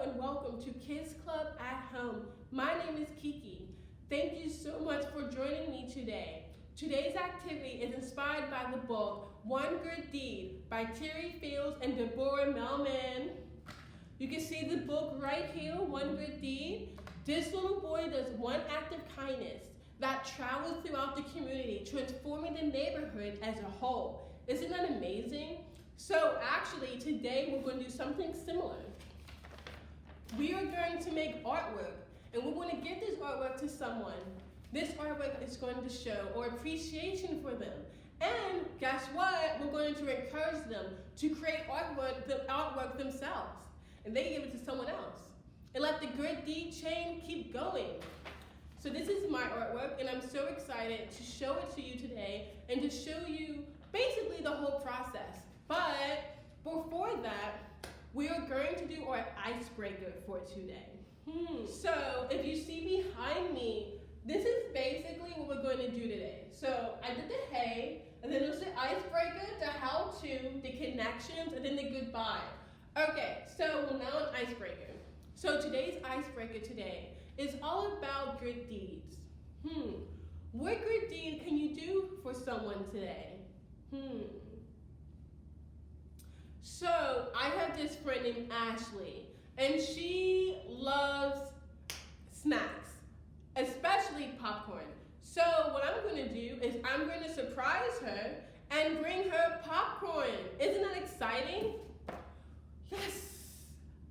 and welcome to Kids Club at Home. My name is Kiki. Thank you so much for joining me today. Today's activity is inspired by the book One Good Deed by Terri Fields and Deborah Melman. You can see the book right here, One Good Deed. This little boy does one act of kindness that travels throughout the community, transforming the neighborhood as a whole. Isn't that amazing? So actually, today we're going to do something similar. We are going to make artwork, and we're going to give this artwork to someone. This artwork is going to show our appreciation for them. And guess what? We're going to encourage them to create artwork themselves. And they give it to someone else. And let the good deed chain keep going. So this is my artwork, and I'm so excited to show it to you today and to show you basically the whole process. But before that, we are going to do our icebreaker for today. So if you see behind me, this is basically what we're going to do today. So I did the hey, and then there's the icebreaker, the how-to, the connections, and then the goodbye. Okay, so we're now an icebreaker. So today's icebreaker today is all about good deeds. What good deed can you do for someone today? So I have this friend named Ashley, and she loves snacks, especially popcorn. So what I'm going to do is I'm going to surprise her and bring her popcorn. Isn't that exciting? Yes,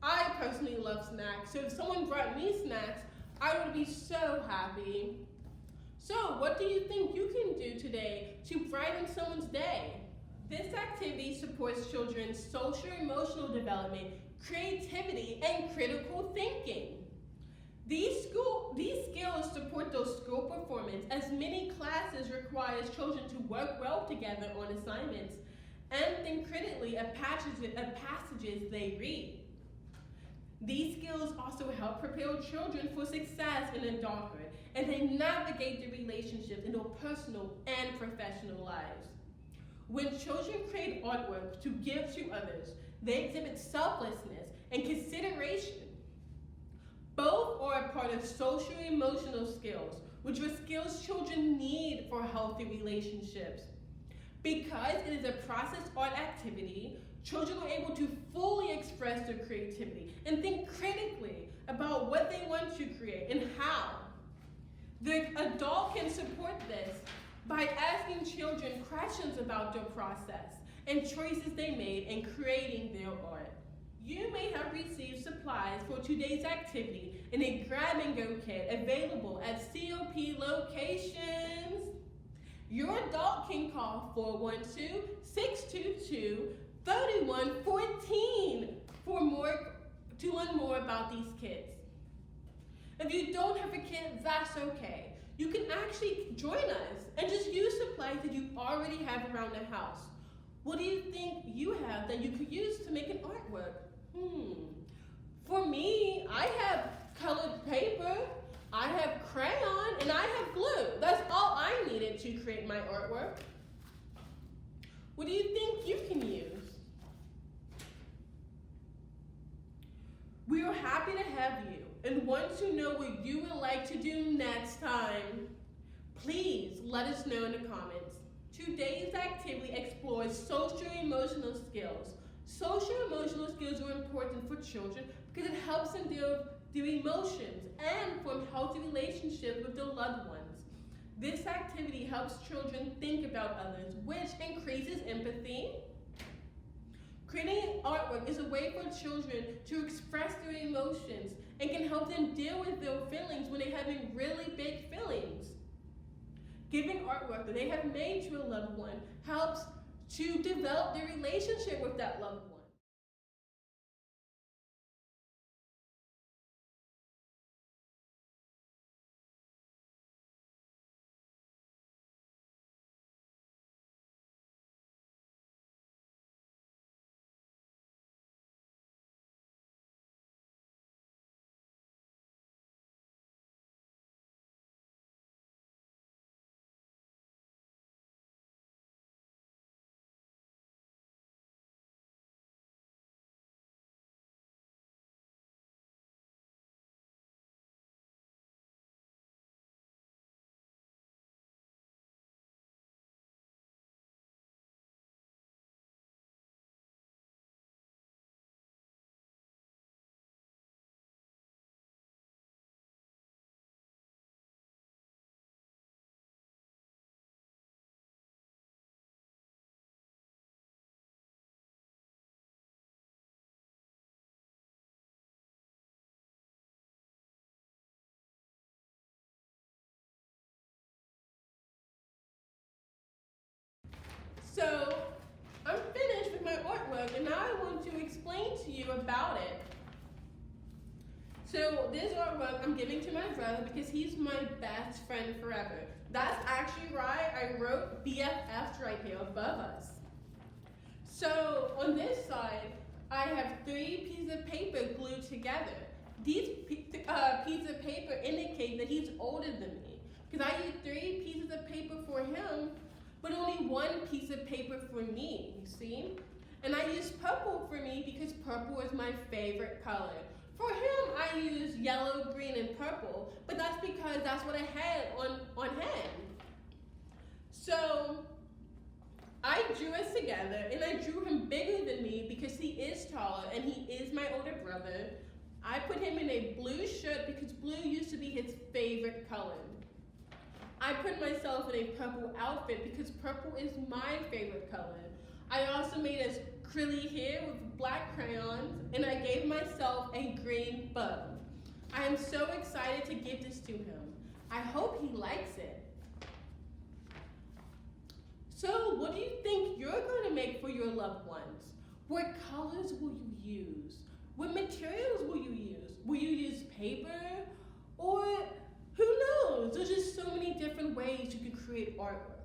I personally love snacks. So if someone brought me snacks, I would be so happy. So what do you think you can do today to brighten someone's day? This activity supports children's social-emotional development, creativity, and critical thinking. These skills support those school performance, as many classes requires children to work well together on assignments and think critically of passages they read. These skills also help prepare children for success in adulthood as they navigate their relationships in their personal and professional lives. When children create artwork to give to others, they exhibit selflessness and consideration. Both are a part of social-emotional skills, which are skills children need for healthy relationships. Because it is a process art activity, children are able to fully express their creativity and think critically about what they want to create and how. The adult can support this by asking children questions about their process and choices they made in creating their art. You may have received supplies for today's activity in a grab-and-go kit available at COP locations. Your adult can call 412-622-3114 to learn more about these kits. If you don't have a kit, that's okay. You can actually join us and just use supplies that you already have around the house. What do you think you have that you could use to make an artwork? For me, I have colored paper, I have crayon, and I have glue. That's all I needed to create my artwork. What do you think you can use? We are happy to have you and want to know what you would like to do next time. Please let us know in the comments. Today's activity explores social-emotional skills. Social-emotional skills are important for children because it helps them deal with their emotions and form healthy relationships with their loved ones. This activity helps children think about others, which increases empathy. Creating artwork is a way for children to express their emotions and can help them deal with their feelings when they're having really big feelings. Giving artwork that they have made to a loved one helps to develop their relationship with that loved one. So I'm finished with my artwork, and now I want to explain to you about it. So this artwork I'm giving to my brother because he's my best friend forever. That's actually right, I wrote BFFs right here above us. So on this side, I have 3 pieces of paper glued together. These pieces of paper indicate that he's older than me because I used 3 pieces of paper for him, but only 1 piece of paper for me, you see? And I used purple for me because purple is my favorite color. For him, I used yellow, green, and purple, but that's because that's what I had on hand. So I drew us together, and I drew him bigger than me because he is taller and he is my older brother. I put him in a blue shirt because blue used to be his favorite color. I put myself in a purple outfit because purple is my favorite color. I also made us curly hair with black crayons, and I gave myself a green bow. I am so excited to give this to him. I hope he likes it. So what do you think you're going to make for your loved ones? What colors will you use? What materials will you use? Will you use paper? Or who knows? There's just so many different ways you can create artwork.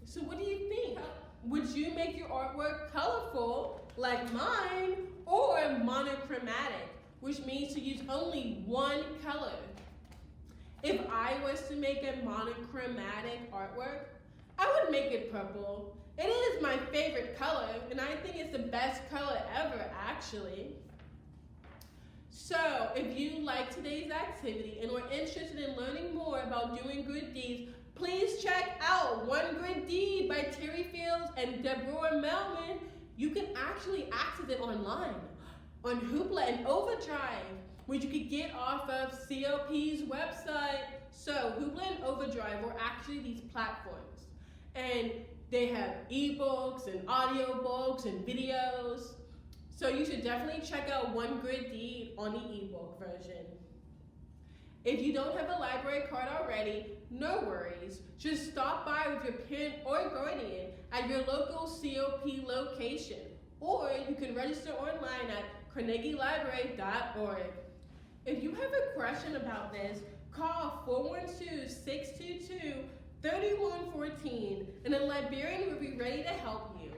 So what do you think? Would you make your artwork colorful, like mine, or monochromatic, which means to use only 1 color? If I was to make a monochromatic artwork, I would make it purple. It is my favorite color, and I think it's the best color ever, actually. So, if you like today's activity and are interested in learning more about doing good deeds, please check out One Good Deed by Terri Fields and Deborah Melman. You can actually access it online on Hoopla and OverDrive, which you could get off of COP's website. So Hoopla and OverDrive are actually these platforms, and they have ebooks and audiobooks and videos. So you should definitely check out One Good Deed on the ebook version. If you don't have a library card already, no worries. Just stop by with your parent or guardian at your local COP location, or you can register online at carnegielibrary.org. If you have a question about this, call 412-622-3114, and a librarian will be ready to help you.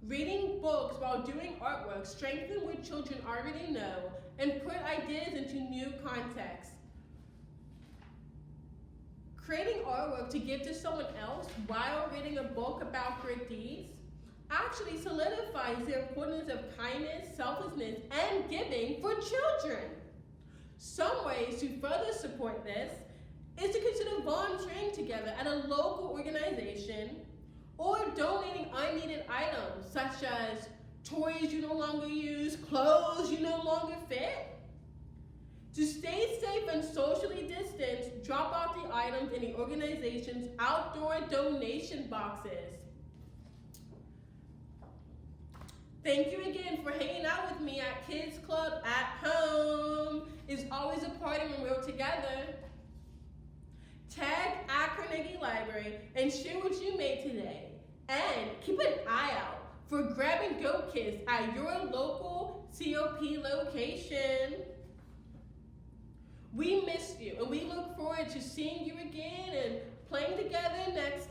Reading books while doing artwork strengthens what children already know and put ideas into new context. Creating artwork to give to someone else while reading a book about good deeds actually solidifies the importance of kindness, selflessness, and giving for children. Some ways to further support this is to consider volunteering together at a local organization or donating unneeded items such as toys you no longer use, clothes you no longer fit. To stay safe and socially distanced, drop off the items in the organization's outdoor donation boxes. Thank you again for hanging out with me at Kids Club at Home. It's always a party when we're together. Tag at Carnegie Library and share what you made today. And keep an eye out for Grab and Go kits at your local COP location. We missed you, and we look forward to seeing you again and playing together next